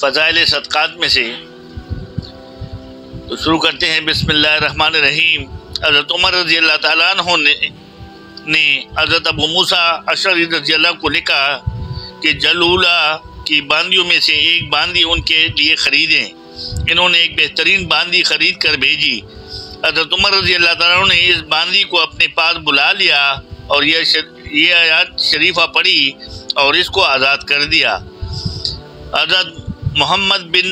فضائل صدقات میں سے، تو شروع کرتے ہیں بسم اللہ الرحمن الرحیم۔ حضرت عمر رضی اللہ تعالیٰ عنہ نے حضرت ابو موسیٰ اشعری رضی اللہ کو لکھا کہ جلولہ کی باندیوں میں سے ایک باندی ان کے لیے خریدیں۔ انہوں نے ایک بہترین باندی خرید کر بھیجی۔ حضرت عمر رضی اللہ تعالیٰ عنہ نے اس باندی کو اپنے پاس بلا لیا اور یہ آیات شریفہ پڑھی اور اس کو آزاد کر دیا۔ حضرت محمد بن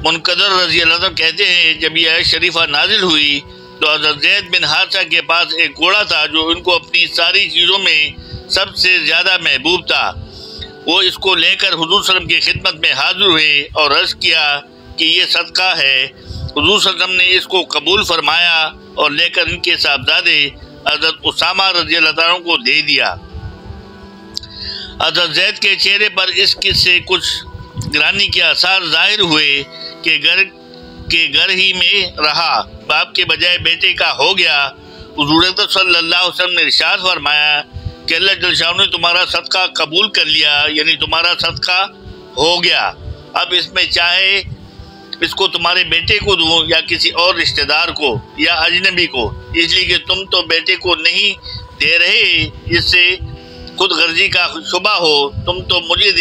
منقدر رضی اللہ عنہ کہتے ہیں جب یہ آیت شریفہ نازل ہوئی تو حضرت زید بن حارثہ کے پاس ایک گھوڑا تھا جو ان کو اپنی ساری چیزوں میں سب سے زیادہ محبوب تھا۔ وہ اس کو لے کر حضور صلی اللہ علیہ وسلم کی خدمت میں حاضر ہوئے اور عرض کیا کہ یہ صدقہ ہے۔ حضور صلی اللہ علیہ وسلم نے اس کو قبول فرمایا اور لے کر ان کے صاحبزادے حضرت اسامہ رضی اللہ عنہ کو دے دیا۔ حضرت زید کے چہرے پر اس سے کچھ گرانی کے آثار ظاہر ہوئے کہ گھر ہی میں رہا، باپ کے بجائے بیٹے کا ہو گیا۔ حضور صلی اللہ علیہ وسلم نے ارشاد فرمایا کہ اللہ جل شانہ نے تمہارا صدقہ قبول کر لیا، یعنی تمہارا صدقہ ہو گیا۔ اب اس میں چاہے اس کو تمہارے بیٹے کو دوں یا کسی اور رشتہ دار کو یا اجنبی کو، اس لیے کہ تم تو بیٹے کو نہیں دے رہے جس سے خود غرضی کا شبہ ہو، تم تو مجھے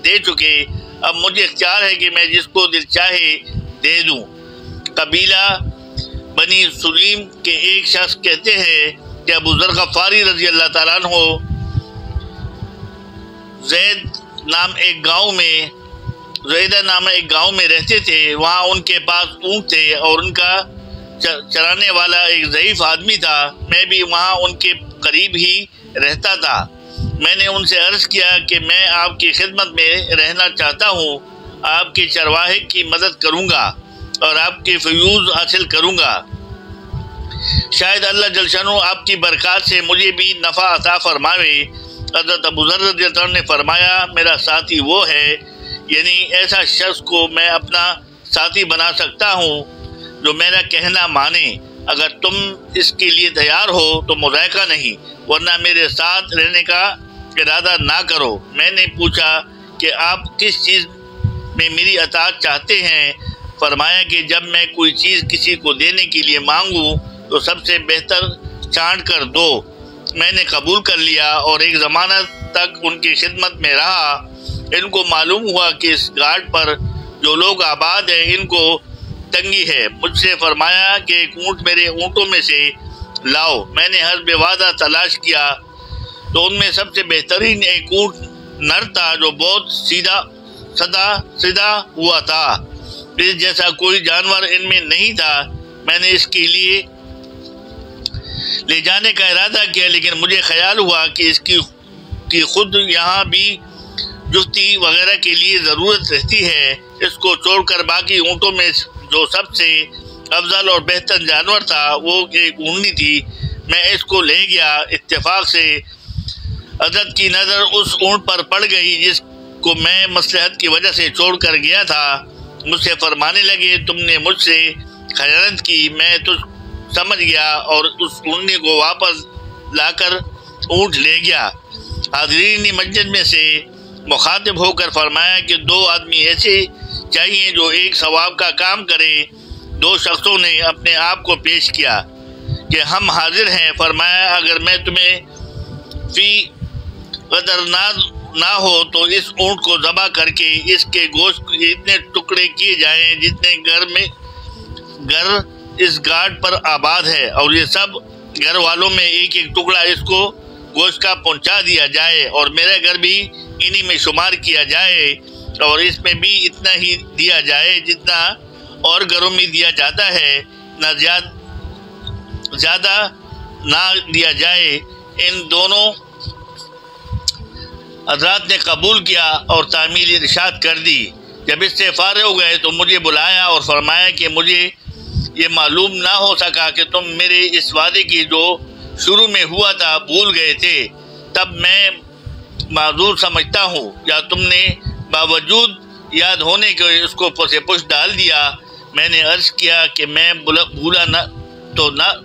دے چکے۔ اب مجھے اختیار ہے کہ میں جس کو دل چاہے دے دوں۔ قبیلہ بنی سلیم کے ایک شخص کہتے ہیں کہ ابو ذر غفاری رضی اللہ تعالیٰ عنہ زیدہ نام ایک گاؤں میں رہتے تھے۔ وہاں ان کے پاس اونٹ تھے اور ان کا چرانے والا ایک ضعیف آدمی تھا۔ میں بھی وہاں ان کے قریب ہی رہتا تھا۔ میں نے ان سے عرض کیا کہ میں آپ کی خدمت میں رہنا چاہتا ہوں، آپ کے چرواہے کی مدد کروں گا اور آپ کے فیوز حاصل کروں گا، شاید اللہ جل شانہ آپ کی برکات سے مجھے بھی نفع عطا فرماوے۔ حضرت ابو ذر رضی اللہ عنہ نے فرمایا میرا ساتھی وہ ہے، یعنی ایسا شخص کو میں اپنا ساتھی بنا سکتا ہوں جو میرا کہنا مانے۔ اگر تم اس کے لیے تیار ہو تو مضائقہ نہیں، ورنہ میرے ساتھ رہنے کا ارادہ نہ کرو۔ میں نے پوچھا کہ آپ کس چیز میں میری اطاعت چاہتے ہیں؟ فرمایا کہ جب میں کوئی چیز کسی کو دینے کے لیے مانگوں تو سب سے بہتر چھانٹ کر دو۔ میں نے قبول کر لیا اور ایک زمانہ تک ان کی خدمت میں رہا۔ ان کو معلوم ہوا کہ اس گھاٹ پر جو لوگ آباد ہیں ان کو تنگی ہے۔ مجھ سے فرمایا کہ ایک اونٹ میرے اونٹوں میں سے لاؤ۔ میں نے حسب وعدہ تلاش کیا تو ان میں سب سے بہترین ایک اونٹ نر تھا جو بہت سیدھا ہوا تھا، اس جیسا کوئی جانور ان میں نہیں تھا۔ میں نے اس کے لیے لے جانے کا ارادہ کیا، لیکن مجھے خیال ہوا کہ اس کی خود یہاں بھی جفتی وغیرہ کے لیے ضرورت رہتی ہے۔ اس کو چھوڑ کر باقی اونٹوں میں جو سب سے افضل اور بہتر جانور تھا وہ ایک اونٹنی تھی۔ میں اس کو لے گیا۔ اتفاق سے حضرت کی نظر اس اونٹ پر پڑ گئی جس کو میں مصلحت کی وجہ سے چھوڑ کر گیا تھا۔ مجھ سے فرمانے لگے تم نے مجھ سے خیانت کی۔ میں تو سمجھ گیا اور اس اونٹنی کو واپس لا کر اونٹ لے گیا۔ حاضرین مسجد میں سے مخاطب ہو کر فرمایا کہ دو آدمی ایسے چاہیے جو ایک ثواب کا کام کرے۔ دو شخصوں نے اپنے آپ کو پیش کیا کہ ہم حاضر ہیں۔ فرمایا اگر میں تمہیں فی قدر نہ ہو تو اس اونٹ کو ذبح کر کے اس کے گوشت کے اتنے ٹکڑے کیے جائیں جتنے گھر اس گھاٹ پر آباد ہے، اور یہ سب گھر والوں میں ایک ایک ٹکڑا اس کو گوشت کا پہنچا دیا جائے، اور میرا گھر بھی انہی میں شمار کیا جائے، اور اس میں بھی اتنا ہی دیا جائے جتنا اور گھروں میں دیا جاتا ہے، نہ زیادہ نہ دیا جائے۔ ان دونوں حضرات نے قبول کیا اور تعمیل ارشاد کر دی۔ جب اس سے فارغ ہو گئے تو مجھے بلایا اور فرمایا کہ مجھے یہ معلوم نہ ہو سکا کہ تم میرے اس وعدے کی جو شروع میں ہوا تھا بھول گئے تھے، تب میں معذور سمجھتا ہوں، یا تم نے باوجود یاد ہونے کے اس کو پسے پش ڈال دیا۔ میں نے عرض کیا کہ میں بھولا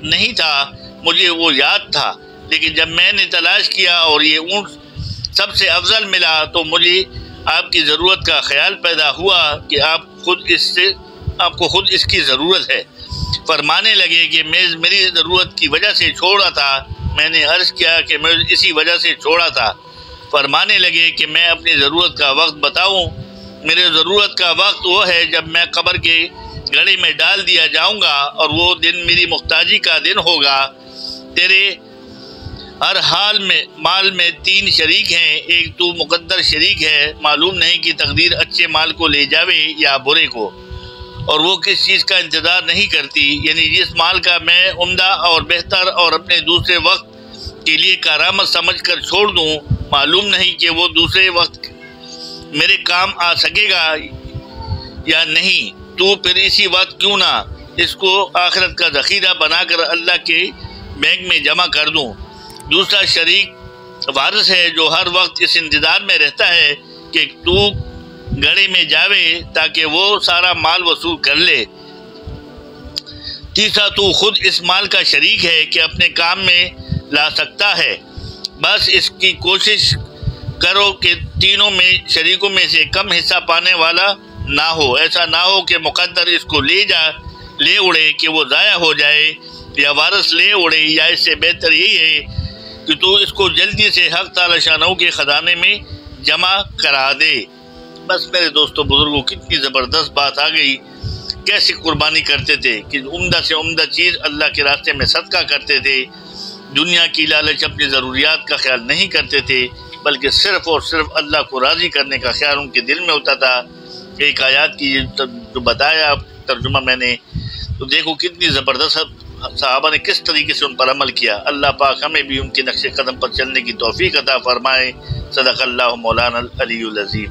نہیں تھا، مجھے وہ یاد تھا، لیکن جب میں نے تلاش کیا اور یہ اونٹ سب سے افضل ملا تو مجھے آپ کی ضرورت کا خیال پیدا ہوا کہ آپ کو خود اس کی ضرورت ہے۔ فرمانے لگے کہ میں میری ضرورت کی وجہ سے چھوڑا تھا۔ میں نے عرض کیا کہ میں اسی وجہ سے چھوڑا تھا۔ فرمانے لگے کہ میں اپنی ضرورت کا وقت بتاؤں؟ میرے ضرورت کا وقت وہ ہے جب میں قبر کے گڑھے میں ڈال دیا جاؤں گا، اور وہ دن میری محتاجی کا دن ہوگا۔ تیرے ہر حال میں مال میں 3 شریک ہیں، ایک تو مقدر شریک ہے، معلوم نہیں کہ تقدیر اچھے مال کو لے جاوے یا برے کو، اور وہ کس چیز کا انتظار نہیں کرتی، یعنی جس مال کا میں عمدہ اور بہتر اور اپنے دوسرے وقت کے لیے کارآمد سمجھ کر چھوڑ دوں، معلوم نہیں کہ وہ دوسرے وقت میرے کام آ سکے گا یا نہیں، تو پھر اسی وقت کیوں نہ اس کو آخرت کا ذخیرہ بنا کر اللہ کے بینک میں جمع کر دوں۔ دوسرا شریک وارث ہے جو ہر وقت اس انتظار میں رہتا ہے کہ تو گڑھے میں جاوے تاکہ وہ سارا مال وصول کر لے۔ تیسرا تو خود اس مال کا شریک ہے کہ اپنے کام میں لا سکتا ہے، بس اس کی کوشش کرو کہ تینوں میں شریکوں میں سے کم حصہ پانے والا نہ ہو، ایسا نہ ہو کہ مقدر اس کو لے اڑے کہ وہ ضائع ہو جائے، یا وارث لے اڑے، یا اس سے بہتر یہی ہے کہ تو اس کو جلدی سے حق تعالی شانہ کے خزانے میں جمع کرا دے۔ بس میرے دوستو بزرگوں، کتنی زبردست بات آ گئی، کیسی قربانی کرتے تھے کہ عمدہ سے عمدہ چیز اللہ کے راستے میں صدقہ کرتے تھے، دنیا کی لالچ اپنی ضروریات کا خیال نہیں کرتے تھے، بلکہ صرف اور صرف اللہ کو راضی کرنے کا خیال ان کے دل میں ہوتا تھا۔ ایک آیات کی جو بتایا ترجمہ میں نے، تو دیکھو کتنی زبردست صحابہ نے کس طریقے سے ان پر عمل کیا۔ اللہ پاک ہمیں بھی ان کے نقش قدم پر چلنے کی توفیق عطا فرمائے۔ صدق اللہ مولانا العلی العظیم۔